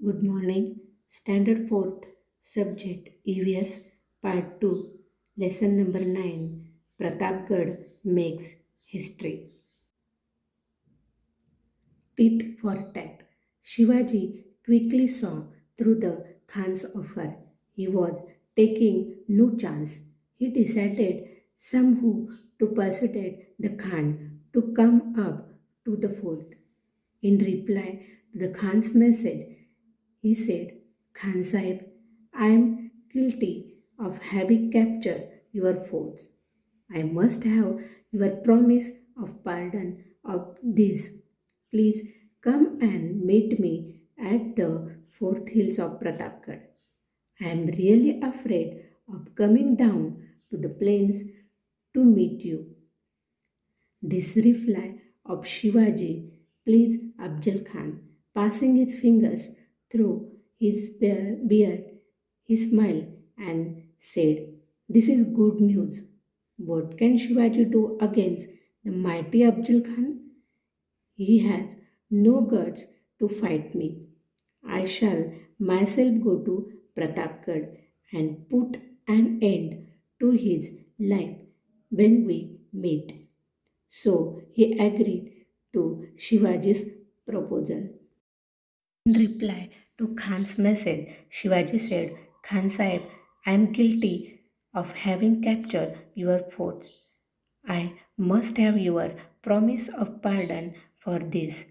Good morning. Standard 4th, Subject EVS Part 2, Lesson number 9. Pratapgarh makes history. Tit for tat. Shivaji quickly saw through the Khan's offer. He was taking no chance. He decided somehow to persuade the Khan to come up to the fort. In reply to the Khan's message, he said, Khan Sahib, I am guilty of having captured your forts. I must have your promise of pardon of this. Please come and meet me at the fourth hills of Pratapgarh. I am really afraid of coming down to the plains to meet you. This reply of Shivaji pleased Afzal Khan. Passing his fingers through his beard, he smiled and said, This is good news. What can Shivaji do against the mighty Afzal Khan? He has no guts to fight me. I shall myself go to Pratapgarh and put an end to his life when we meet. So he agreed to Shivaji's proposal. In reply to Khan's message, Shivaji said, Khan Sahib, I am guilty of having captured your forts. I must have your promise of pardon for this.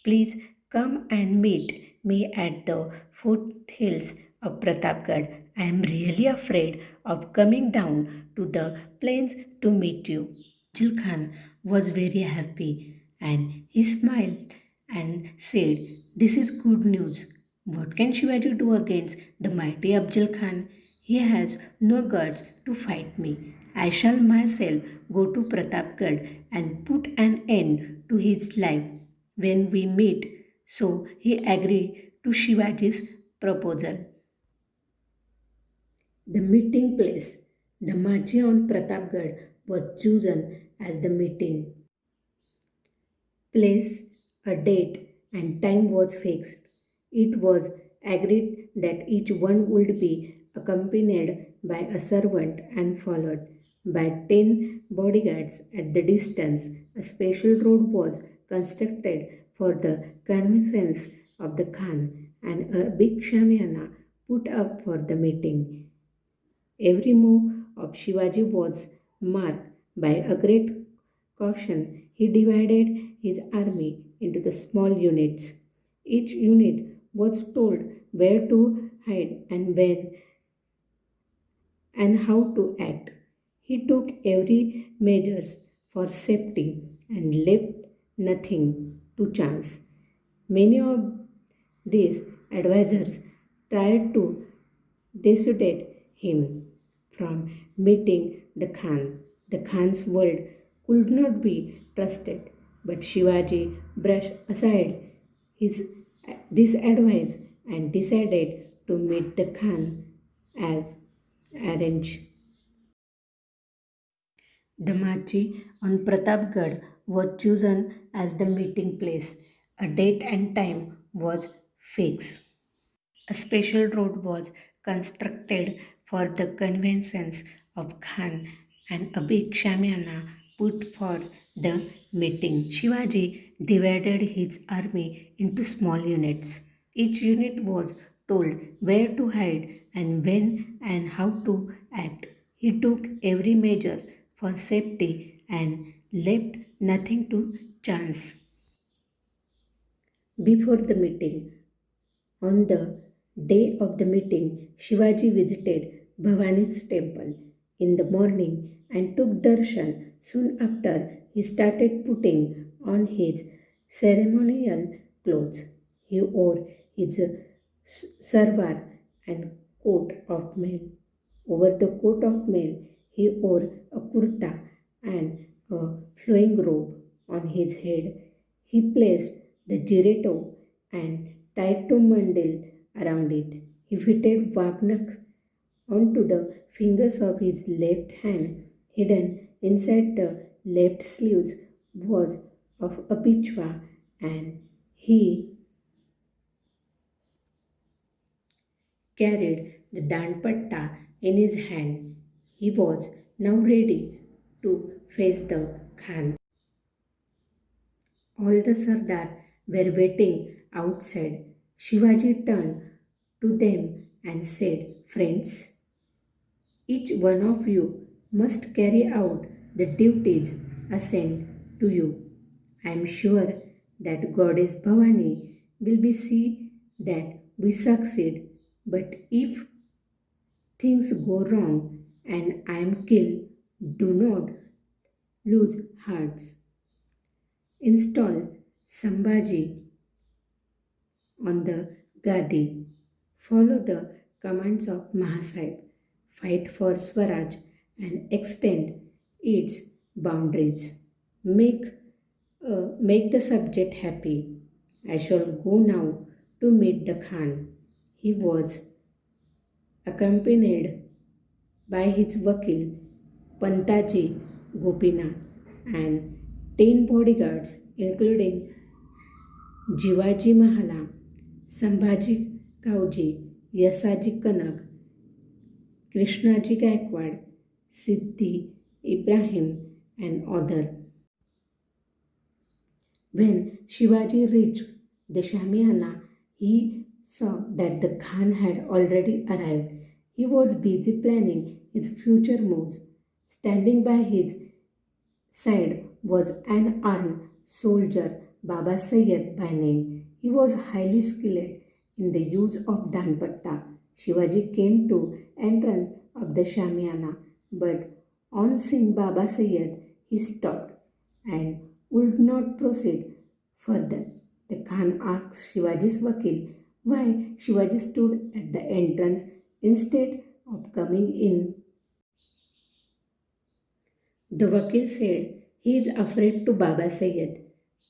Please come and meet me at the foothills of Pratapgarh. I am really afraid of coming down to the plains to meet you. Jil Khan was very happy and he smiled and said, This is good news. What can Shivaji do against the mighty Afzal Khan? He has no guts to fight me. I shall myself go to Pratapgarh and put an end to his life when we meet. So he agreed to Shivaji's proposal. The meeting place. The Machi on Pratapgarh was chosen as the meeting place, a date, and time was fixed. It was agreed that each one would be accompanied by a servant and followed by 10 bodyguards at the distance. A special road was constructed for the convenience of the Khan and a big shamiana put up for the meeting. Every move of Shivaji was marked by a great caution. He divided his army into the small units. Each unit was told where to hide and when and how to act. He took every measures for safety and left nothing to chance. Many of these advisors tried to dissuade him from meeting the Khan. The Khan's word could not be trusted, but Shivaji brushed aside his this advice and decided to meet the Khan as arranged. The Machi on Pratapgarh was chosen as the meeting place. A date and time was fixed. A special road was constructed for the convenience of Khan and a big shamiana put for the meeting. Shivaji divided his army into small units. Each unit was told where to hide and when and how to act. He took every measure for safety and left nothing to chance. Before the meeting, on the day of the meeting, Shivaji visited Bhavani's temple in the morning and took darshan. Soon after, he started putting on his ceremonial clothes. He wore his sarvar and coat of mail. Over the coat of mail, he wore a kurta and a flowing robe on his head. He placed the jireto and tied two mandil around it. He fitted Vagnak onto the fingers of his left hand. Hidden inside the left sleeves was of a pichwa, and he carried the danpatta in his hand. He was now ready to face the Khan. All the Sardar were waiting outside. Shivaji turned to them and said, "Friends, each one of you must carry out the duties assigned to you. I am sure that Goddess Bhavani will be see that we succeed. But if things go wrong and I am killed, do not lose hearts. Install Sambhaji on the Gadi. Follow the commands of Mahasahib. Fight for Swaraj and extend its boundaries. Make the subject happy. I shall go now to meet the Khan." He was accompanied by his Vakil Pantaji Gopinath and 10 bodyguards, including Jivaji Mahala, Sambhaji Kauji, Yasaji Kanak, Krishnaji Gaikwad, Siddhi Ibrahim, and others. When Shivaji reached the Shamiana, he saw that the Khan had already arrived. He was busy planning his future moves. Standing by his side was an armed soldier, Baba Sayyid by name. He was highly skilled in the use of danpatta. Shivaji came to entrance of the Shamiana, but on seeing Baba Sayyid, he stopped and would not proceed further. The Khan asked Shivaji's Vakil why Shivaji stood at the entrance instead of coming in. The Vakil said, "He is afraid to Baba Sayyid.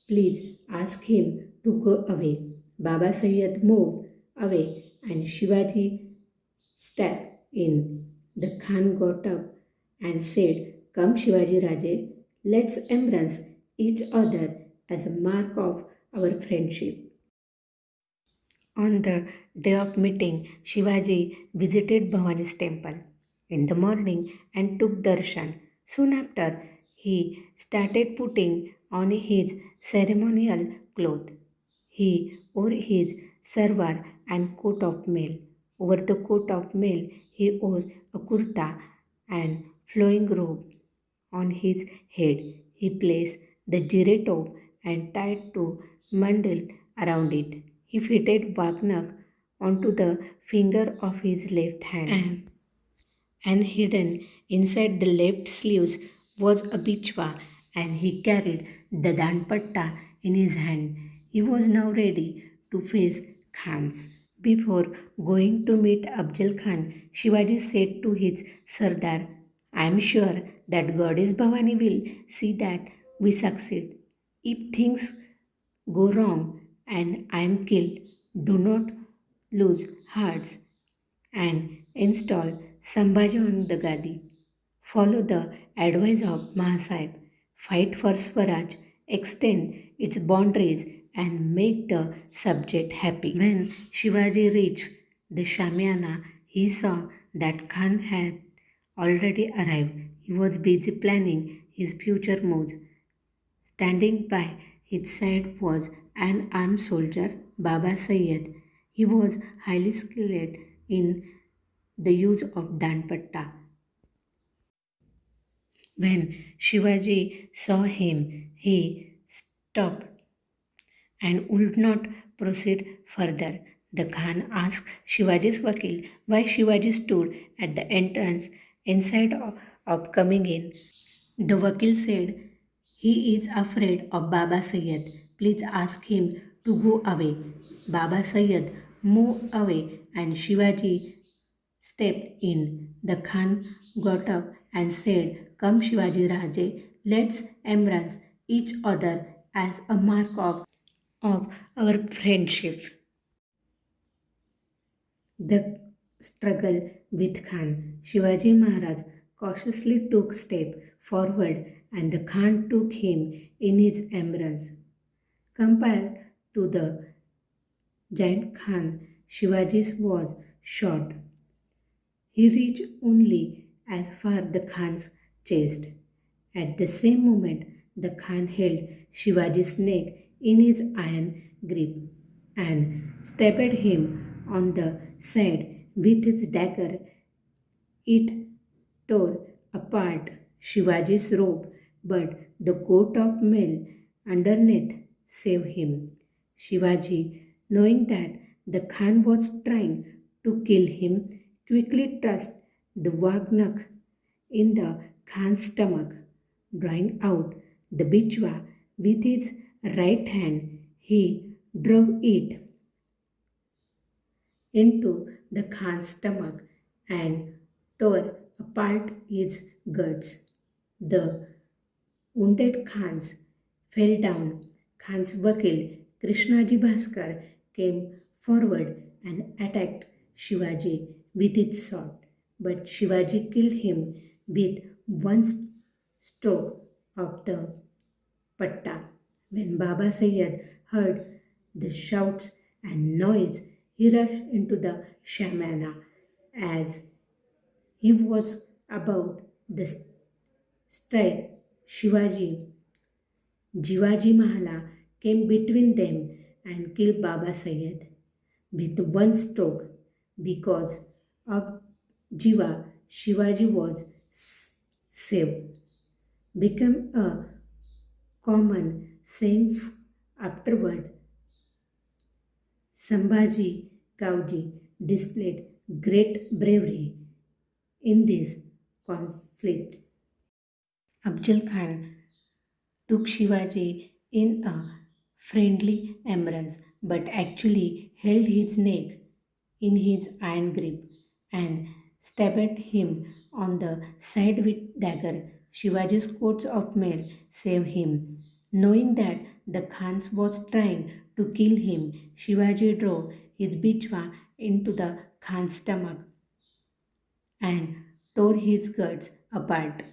Please ask him to go away." Baba Sayyid moved away and Shivaji stepped in. The Khan got up and said, "Come, Shivaji Raje, let's embrace each other as a mark of our friendship." On the day of meeting, Shivaji visited Bhavani's temple in the morning and took darshan. Soon after, he started putting on his ceremonial clothes. He wore his sarwar and coat of mail. Over the coat of mail, he wore a kurta and flowing robe. On his head, he placed the jire top and tied two mandal around it. He fitted Wagnak onto the finger of his left hand, and hidden inside the left sleeves was a bichwa, and he carried the danpatta in his hand. He was now ready to face Khans. Before going to meet Afzal Khan, Shivaji said to his Sardar, "I am sure that Goddess Bhavani will see that we succeed. If things go wrong and I am killed, do not lose hearts and install Sambhaji on the Gadi. Follow the advice of Mahasahib. Fight for Swaraj, extend its boundaries, and make the subject happy." When Shivaji reached the Shamiana, he saw that Khan had already arrived. He was busy planning his future moves. Standing by his side was an armed soldier, Baba Sayyid. He was highly skilled in the use of danpatta. When Shivaji saw him, he stopped and would not proceed further. The Khan asked Shivaji's Vakil why Shivaji stood at the entrance instead of coming in. The Vakil said, "He is afraid of Baba Sayyid. Please ask him to go away." Baba Sayyid moved away and Shivaji stepped in. The Khan got up and said, "Come, Shivaji Raje, let's embrace each other as a mark of our friendship." The struggle with Khan. Shivaji Maharaj cautiously took step forward and the Khan took him in his embrace. Compared to the giant Khan, Shivaji was shot. He reached only as far the Khan's chest. At the same moment, the Khan held Shivaji's neck in his iron grip and stabbed him on the side with his dagger. It tore apart Shivaji's robe, but the coat of mail underneath saved him. Shivaji, knowing that the Khan was trying to kill him, quickly thrust the Wagnak in the Khan's stomach. Drawing out the bichwa with his right hand, he drove it into the Khan's stomach and tore apart his guts. The wounded Khans fell down. Khan's Vakil Krishnaji Bhaskar came forward and attacked Shivaji with his sword, but Shivaji killed him with one stroke of the patta. When Baba Sayyid heard the shouts and noise, he rushed into the shamana. As he was about the strike, Jivaji Mahala came between them and killed Baba Sayyid with one stroke. Because of Jiva, Shivaji was saved. Became a common saying afterward. Sambhaji Kauji displayed great bravery in this conflict. Afzal Khan took Shivaji in a friendly embrace but actually held his neck in his iron grip and stabbed him on the side with dagger. Shivaji's coat of mail saved him. Knowing that the Khan was trying to kill him, Shivaji drove his bichwa into the Khan's stomach and tore his guts apart.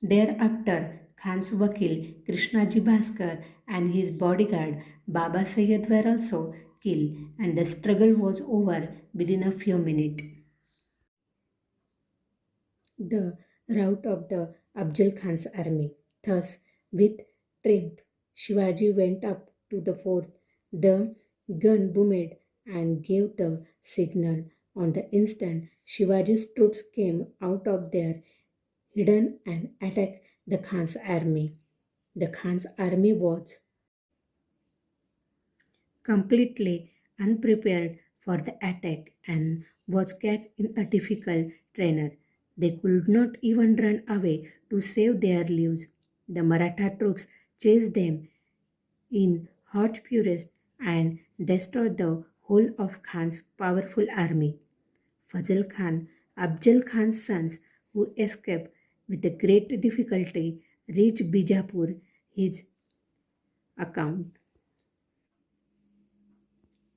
Thereafter, Khan's Vakil Krishnaji Bhaskar and his bodyguard Baba Sayyid were also killed, and the struggle was over within a few minutes. The rout of the Afzal Khan's army. Thus, with triumph, Shivaji went up to the fort. The gun boomed and gave the signal. On the instant, Shivaji's troops came out of their hidden and attacked the Khan's army. The Khan's army was completely unprepared for the attack and was caught in a difficult terrain. They could not even run away to save their lives. The Maratha troops chased them in hot fury and destroyed the whole of Khan's powerful army. Fazl Khan, Afzal Khan's sons, who escaped with great difficulty, reached Bijapur. His account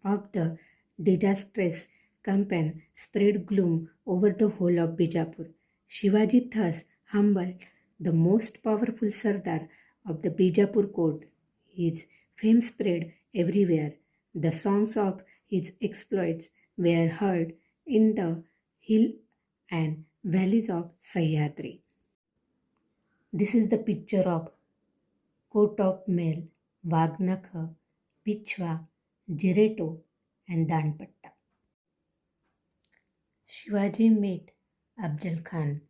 of the disastrous campaign spread gloom over the whole of Bijapur. Shivaji thus humbled the most powerful Sardar of the Bijapur court. His fame spread everywhere. The songs of his exploits were heard in the hill and valleys of Sahyadri. This is the picture of coat of mail, Vagnakha, Pichwa, Jireto, and Danpatta. Shivaji met Afzal Khan.